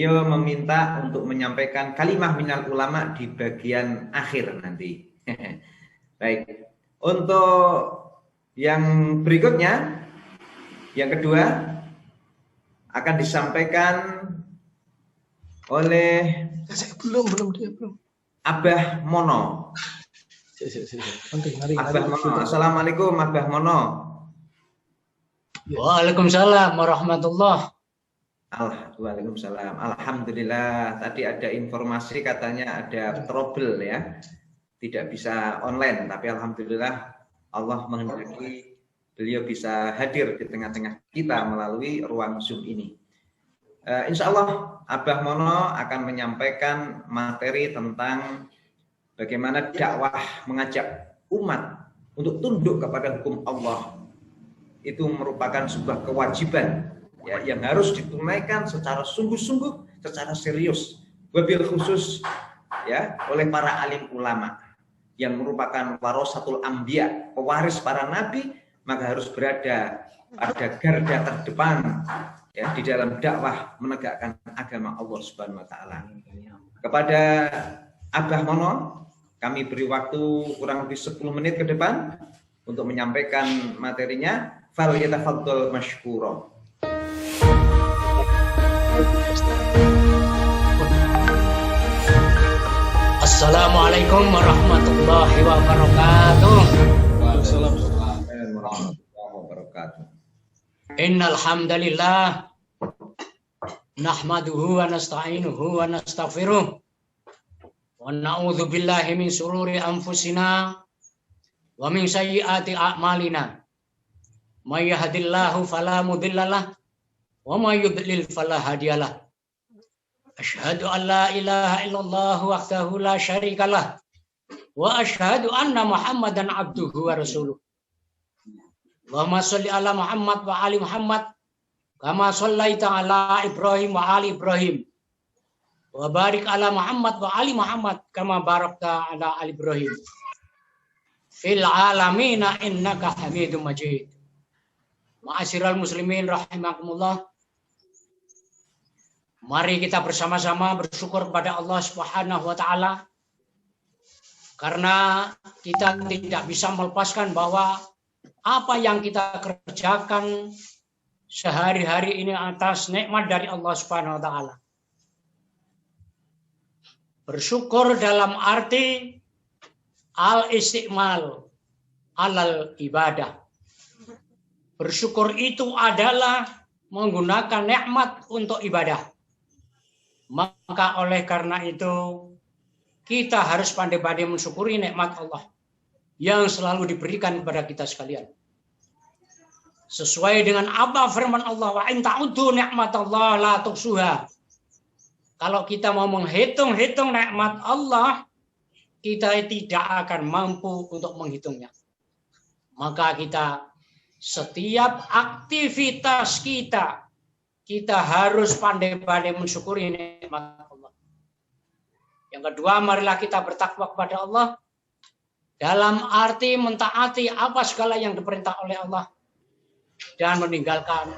beliau meminta untuk menyampaikan kalimah minal ulama di bagian akhir nanti. Baik, untuk yang berikutnya, yang kedua akan disampaikan oleh belum Abah Mono. Abah Mono. Assalamualaikum Abah Mono. Waalaikumsalam warahmatullahi. Waalaikumsalam. Alhamdulillah, tadi ada informasi katanya ada trouble ya, tidak bisa online, tapi alhamdulillah Allah menghendaki beliau bisa hadir di tengah-tengah kita melalui ruang Zoom ini. Insya Allah Abah Mono akan menyampaikan materi tentang bagaimana dakwah mengajak umat untuk tunduk kepada hukum Allah. Itu merupakan sebuah kewajiban ya, yang harus ditunaikan secara sungguh-sungguh, secara serius, wabil khusus ya oleh para alim ulama yang merupakan warasatul anbiya, pewaris para nabi, maka harus berada pada garda terdepan ya di dalam dakwah menegakkan agama Allah Subhanahu wa taala. Kepada Abah Mono kami beri waktu kurang lebih 10 menit ke depan untuk menyampaikan materinya. Fal yatafaddal mashkura. Assalamualaikum warahmatullahi wabarakatuh. Waalaikumsalam warahmatullahi wabarakatuh. Innal hamdalillah nahmaduhu wa nasta'inuhu wa nastaghfiruh wa na'udzu billahi min shururi anfusina wa min sayyiati a'malina. May yahdihillahu fala mudhillalah wa may yudlil fala hadiyalah. Asyhadu an la ilaha illallah wahdahu la syarikalah wa asyhadu anna Muhammadan abduhu wa rasuluh. Allahumma sholli ala Muhammad wa ali Muhammad kama shallaita ala Ibrahim wa ali Ibrahim wa barik ala Muhammad wa ali Muhammad kama barakta ala ali Ibrahim fil alamina innaka Hamidum Majid. Ma'asyiral muslimin rahimakumullah. Mari kita bersama-sama bersyukur kepada Allah Subhanahu wa taala karena kita tidak bisa melepaskan bahwa apa yang kita kerjakan sehari-hari ini atas nikmat dari Allah Subhanahu wa taala. Bersyukur dalam arti al-istiqmal alal ibadah. Bersyukur itu adalah menggunakan nikmat untuk ibadah. Maka oleh karena itu kita harus pandai-pandai mensyukuri nikmat Allah yang selalu diberikan kepada kita sekalian. Sesuai dengan apa firman Allah, wa in ta'uddu ni'matallahi la tuhsuha. Kalau kita mau menghitung-hitung nikmat Allah, kita tidak akan mampu untuk menghitungnya. Maka kita setiap aktivitas kita harus pandai-pandai mensyukuri nikmat Allah. Yang kedua, marilah kita bertakwa kepada Allah dalam arti mentaati apa segala yang diperintah oleh Allah dan meninggalkan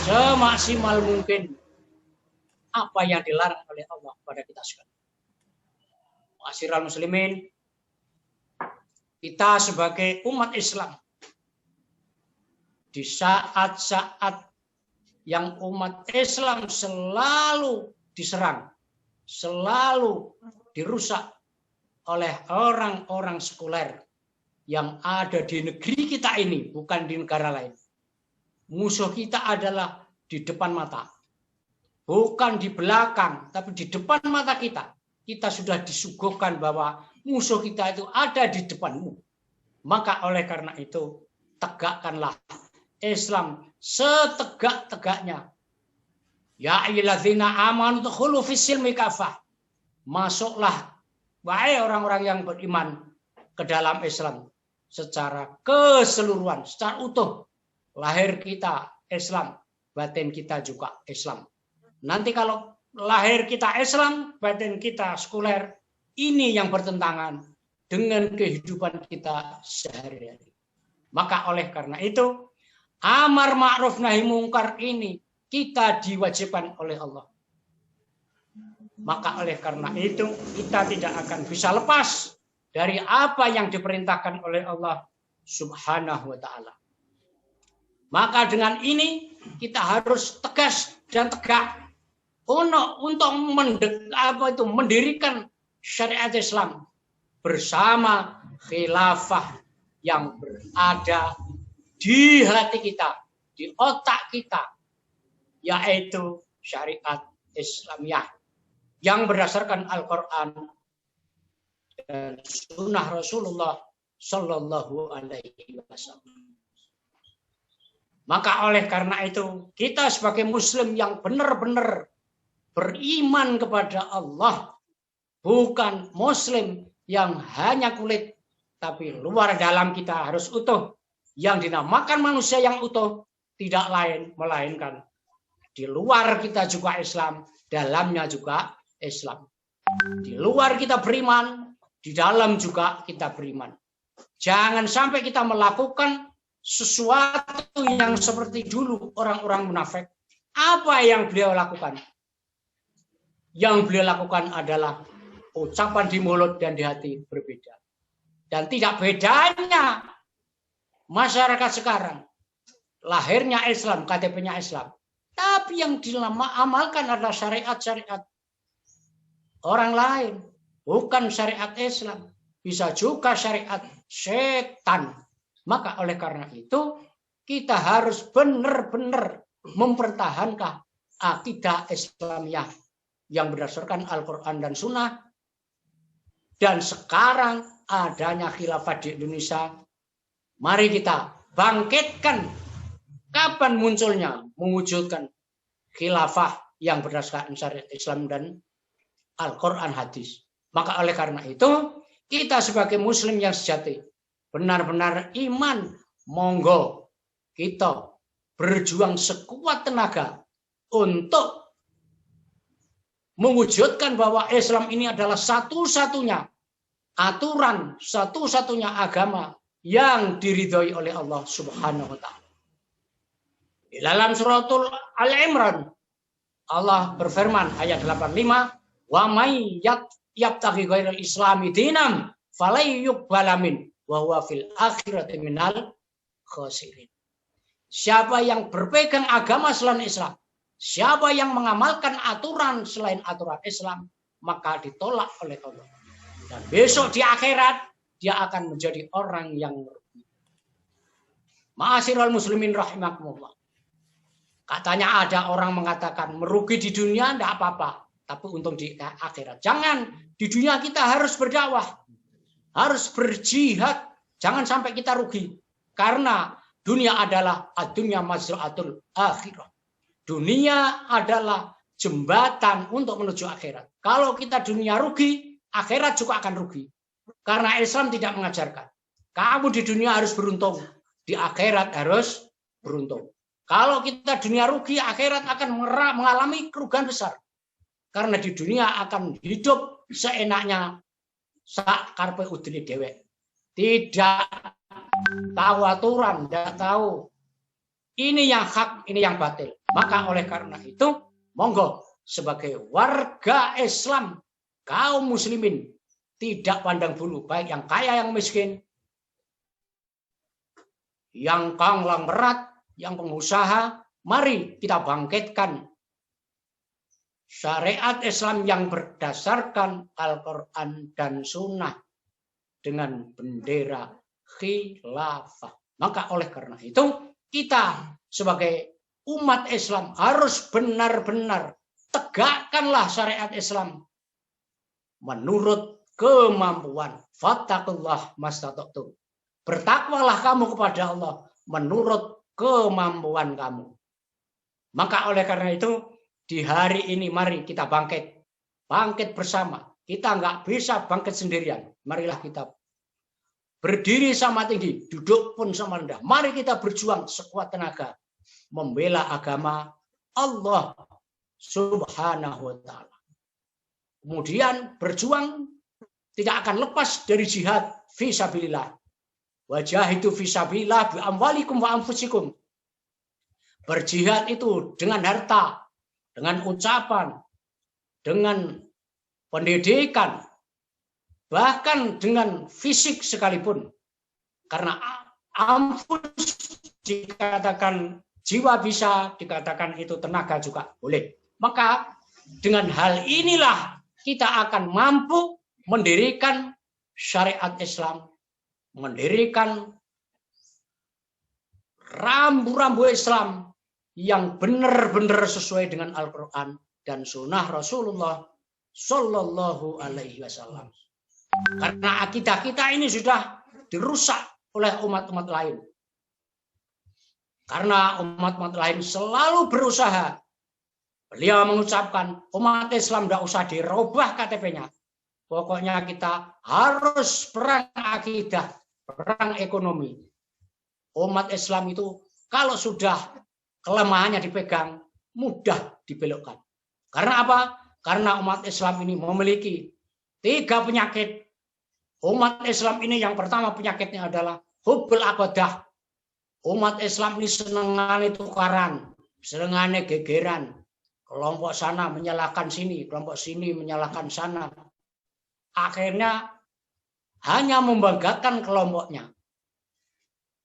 semaksimal mungkin apa yang dilarang oleh Allah kepada kita sekalian. Ma'asyiral muslimin, kita sebagai umat Islam di saat-saat yang umat Islam selalu diserang, selalu dirusak oleh orang-orang sekuler yang ada di negeri kita ini, bukan di negara lain. Musuh kita adalah di depan mata. Bukan di belakang, tapi di depan mata kita. Kita sudah disuguhkan bahwa musuh kita itu ada di depanmu. Maka oleh karena itu, tegakkanlah Islam setegak-tegaknya. Ya ayyuhalladzina amanu dkhulu fis-silmi kafah. Masuklah wahai orang-orang yang beriman ke dalam Islam secara keseluruhan, secara utuh. Lahir kita Islam, batin kita juga Islam. Nanti kalau lahir kita Islam, batin kita sekuler, ini yang bertentangan dengan kehidupan kita sehari-hari. Maka oleh karena itu, amar ma'ruf nahi mungkar ini kita diwajibkan oleh Allah. Maka oleh karena itu kita tidak akan bisa lepas dari apa yang diperintahkan oleh Allah Subhanahu wa taala. Maka dengan ini kita harus tegas dan tegak untuk mendirikan syariat Islam bersama khilafah yang berada di hati kita, di otak kita, yaitu syariat Islamiyah yang berdasarkan Al-Quran dan Sunnah Rasulullah Sallallahu Alaihi Wasallam. Maka oleh karena itu kita sebagai Muslim yang benar-benar beriman kepada Allah, bukan Muslim yang hanya kulit, tapi luar dalam kita harus utuh. Yang dinamakan manusia yang utuh tidak lain melainkan di luar kita juga Islam, dalamnya juga Islam. Di luar kita beriman, di dalam juga kita beriman. Jangan sampai kita melakukan sesuatu yang seperti dulu orang-orang munafik. Apa yang beliau lakukan? Yang beliau lakukan adalah ucapan di mulut dan di hati berbeda. Dan tidak bedanya masyarakat sekarang. Lahirnya Islam, KTP-nya Islam. Tapi yang diamalkan adalah syariat-syariat orang lain. Bukan syariat Islam. Bisa juga syariat setan. Maka oleh karena itu kita harus benar-benar mempertahankan akidah Islamiyah yang berdasarkan Al-Quran dan Sunnah. Dan sekarang adanya khilafah di Indonesia. Mari kita bangkitkan. Kapan munculnya mewujudkan khilafah yang berdasarkan syariat Islam dan Al-Quran hadis. Maka oleh karena itu kita sebagai Muslim yang sejati benar-benar iman, monggo kita berjuang sekuat tenaga untuk mewujudkan bahwa Islam ini adalah satu-satunya aturan, satu-satunya agama yang diridhoi oleh Allah Subhanahu wa taala. Di dalam suratul Al-Imran Allah berfirman ayat 85, "Wa may yabtaghi ghairal islami dinam falay yuqbala min wa huwa fil akhirati minal khasirin." Siapa yang berpegang agama selain Islam, siapa yang mengamalkan aturan selain aturan Islam, maka ditolak oleh Allah. Dan besok di akhirat dia akan menjadi orang yang merugi. Ma'asyiral muslimin rahimakumullah. Katanya ada orang mengatakan merugi di dunia tidak apa-apa, tapi untung di akhirat. Jangan, di dunia kita harus berdakwah, harus berjihad. Jangan sampai kita rugi. Karena dunia adalah dunia mazra'atul akhirah. Dunia adalah jembatan untuk menuju akhirat. Kalau kita dunia rugi, akhirat juga akan rugi. Karena Islam tidak mengajarkan. Kamu di dunia harus beruntung, di akhirat harus beruntung. Kalau kita dunia rugi, akhirat akan mengalami kerugian besar. Karena di dunia akan hidup seenaknya sak karpe udine dewek. Tidak tahu aturan, tidak tahu ini yang hak, ini yang batil. Maka oleh karena itu, monggo sebagai warga Islam, kaum muslimin, tidak pandang bulu, baik yang kaya, yang miskin, yang kanglang berat, yang pengusaha, mari kita bangkitkan syariat Islam yang berdasarkan Al-Quran dan Sunnah dengan bendera khilafah. Maka oleh karena itu, kita sebagai umat Islam harus benar-benar tegakkanlah syariat Islam menurut kemampuan. Fattaqullah mastata'tum. Bertakwalah kamu kepada Allah menurut kemampuan kamu. Maka oleh karena itu, di hari ini mari kita bangkit. Bangkit bersama. Kita nggak bisa bangkit sendirian. Marilah kita berdiri sama tinggi, duduk pun sama rendah. Mari kita berjuang sekuat tenaga. Membela agama Allah Subhanahu wa ta'ala. Kemudian berjuang tidak akan lepas dari jihad fisabilillah. Wajahidu fisabilillah bi amwalikum wa anfusikum. Berjihad itu dengan harta, dengan ucapan, dengan pendidikan, bahkan dengan fisik sekalipun. Karena ampun dikatakan jiwa bisa, dikatakan itu tenaga juga boleh. Maka dengan hal inilah kita akan mampu mendirikan syariat Islam, mendirikan rambu-rambu Islam yang benar-benar sesuai dengan Al-Quran dan Sunnah Rasulullah Sallallahu Alaihi Wasallam. Karena akidah kita ini sudah dirusak oleh umat-umat lain. Karena umat-umat lain selalu berusaha. Beliau mengucapkan umat Islam tidak usah dirubah KTP-nya. Pokoknya kita harus perang akidah, perang ekonomi. Umat Islam itu kalau sudah kelemahannya dipegang, mudah dibelokkan. Karena apa? Karena umat Islam ini memiliki 3 penyakit. Umat Islam ini yang pertama penyakitnya adalah hubbul aqadah. Umat Islam ini senengane tukaran, senengane gegeran. Kelompok sana menyalahkan sini, kelompok sini menyalahkan sana. Akhirnya hanya membanggakan kelompoknya.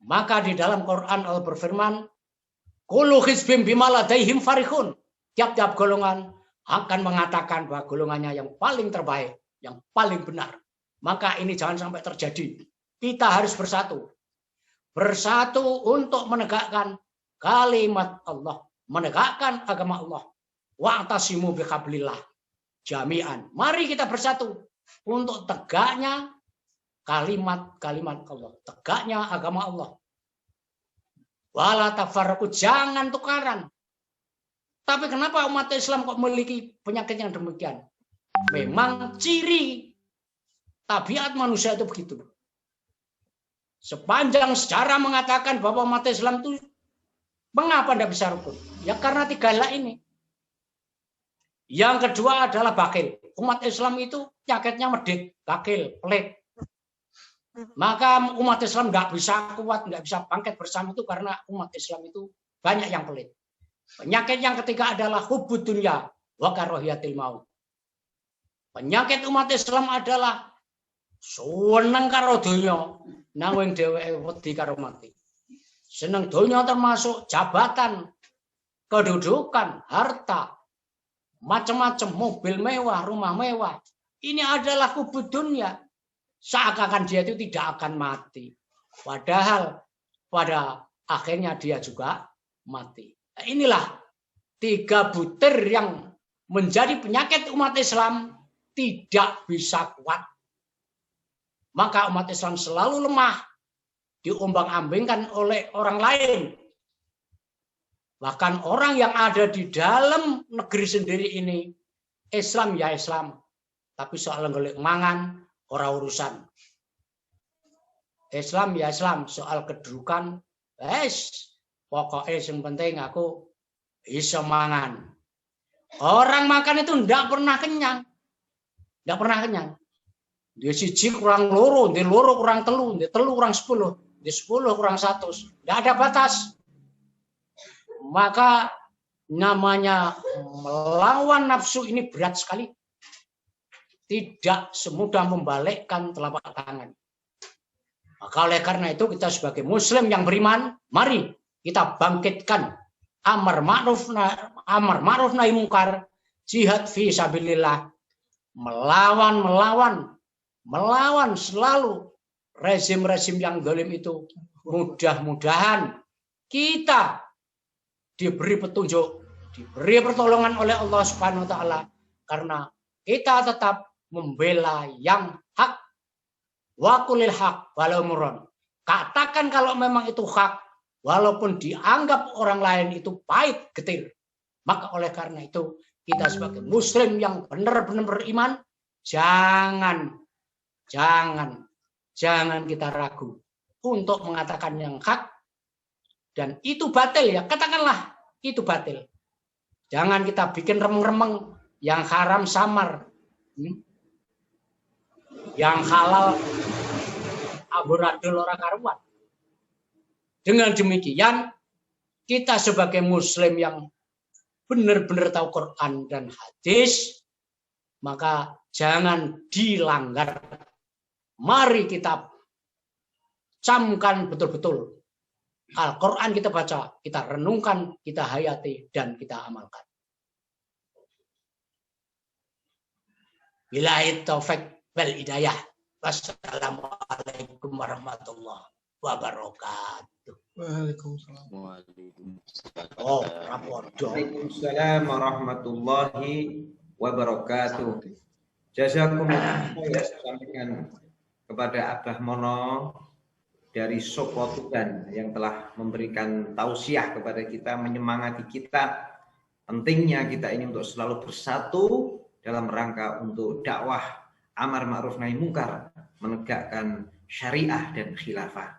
Maka di dalam Quran Allah berfirman, kullu hizbin bima ladaihim farihun. Tiap-tiap golongan akan mengatakan bahwa golongannya yang paling terbaik, yang paling benar. Maka ini jangan sampai terjadi. Kita harus bersatu. Bersatu untuk menegakkan kalimat Allah. Menegakkan agama Allah. Wa'tasimu bihablillah jami'an. Mari kita bersatu untuk tegaknya kalimat-kalimat Allah. Tegaknya agama Allah. Wala tafarraqu, jangan tukaran. Tapi kenapa umat Islam kok memiliki penyakit yang demikian? Memang ciri tabiat manusia itu begitu. Sepanjang sejarah mengatakan bahwa umat Islam itu mengapa tidak bisa rukun? Ya karena 3 hal ini. Yang kedua adalah bakil. Umat Islam itu penyakitnya medit, bakil, pelit. Maka umat Islam nggak bisa kuat, nggak bisa bangkit bersama itu karena umat Islam itu banyak yang pelit. Penyakit yang ketiga adalah hubbud dunya wa karahiyatil maut. Penyakit umat Islam adalah seneng karo donya, nanging dheweke wedi karo mati. Seneng donya termasuk jabatan, kedudukan, harta, macam-macam, mobil mewah, rumah mewah. Ini adalah hubbud dunya. Seakan-akan dia itu tidak akan mati. Padahal pada akhirnya dia juga mati. Nah, inilah 3 butir yang menjadi penyakit umat Islam tidak bisa kuat. Maka umat Islam selalu lemah, diombang-ambingkan oleh orang lain. Bahkan orang yang ada di dalam negeri sendiri ini, Islam ya Islam, tapi soal golek mangan, ora urusan. Islam ya Islam, soal kedudukan, pokoknya yang penting aku bisa mangan. Orang makan itu tidak pernah kenyang. Tidak pernah kenyang. Dia siji kurang loro, dia loro kurang telu, dia telu kurang 10, dia 10 kurang 100. Tidak ada batas. Maka namanya melawan nafsu ini berat sekali. Tidak semudah membalikkan telapak tangan. Maka oleh karena itu kita sebagai muslim yang beriman, mari kita bangkitkan amar ma'ruf nahi mungkar, jihad fi sabilillah, melawan selalu rezim-rezim yang zalim itu. Mudah-mudahan kita diberi petunjuk, diberi pertolongan oleh Allah Subhanahu wa taala, karena kita tetap membela yang hak. Wa qulil haq walau murran. Katakan kalau memang itu hak, walaupun dianggap orang lain itu pahit getir. Maka oleh karena itu kita sebagai muslim yang benar-benar beriman, jangan kita ragu untuk mengatakan yang hak dan itu batil, ya katakanlah itu batil. Jangan kita bikin remeng-remeng, yang haram samar, yang halal amburadul ora karuan. Dengan demikian kita sebagai muslim yang benar-benar tahu Quran dan hadis, maka jangan dilanggar. Mari kita camkan betul-betul. Al-Quran kita baca, kita renungkan, kita hayati, dan kita amalkan. Billahi taufik wal hidayah. Wassalamualaikum warahmatullahi wabarakatuh. Waalaikumsalam. Oh, rapor. Waalaikumsalam warahmatullahi wabarakatuh. Jazakumullah khairan sampaikan kepada Abah Mono dari Sopo Tuban yang telah memberikan tausiah kepada kita, menyemangati kita. Pentingnya kita ini untuk selalu bersatu dalam rangka untuk dakwah amar ma'ruf nahi mungkar, menegakkan syariah dan khilafah.